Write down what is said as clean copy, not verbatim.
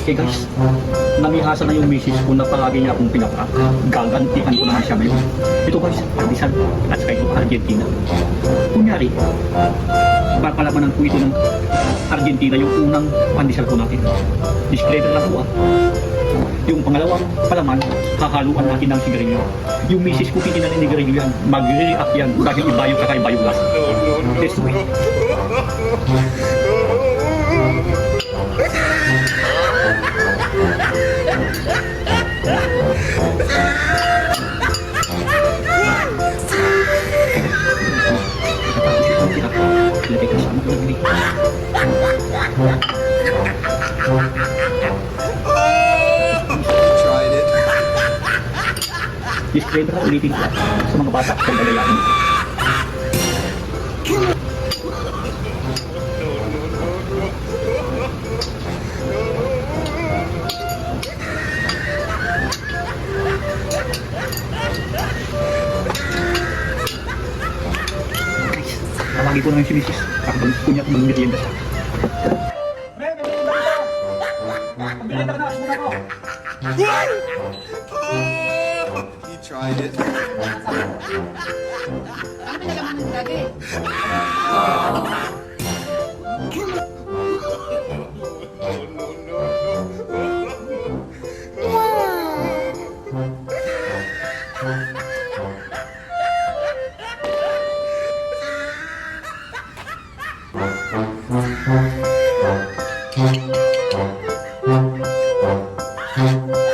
Eh guys, namihasa na yung misis ko na palagi niya akong pinaka. Gagantihan ko naman siya ngayon. Ito guys, Partisan at saka ito Argentina. Kunyari, papalamanan ko ito ng Argentina yung unang pandesal ko natin. Disclaimer lang po ah. Yung pangalawang palaman, hahaluan natin ng sigarilyo. Yung misis ko titinan ng sigarilyo yan, mag-react yan dahil iba yung kakaiba yung lasa. Let's do it. Ilagay ka sa mga Tried it. disclaimer na ulitin ko sa mga bata kung gagayahin. Tawagin ko naman si Mrs. Takbang kunya at mag-merienda siya. He tried it. Ano talaga man nagdagay? Wow.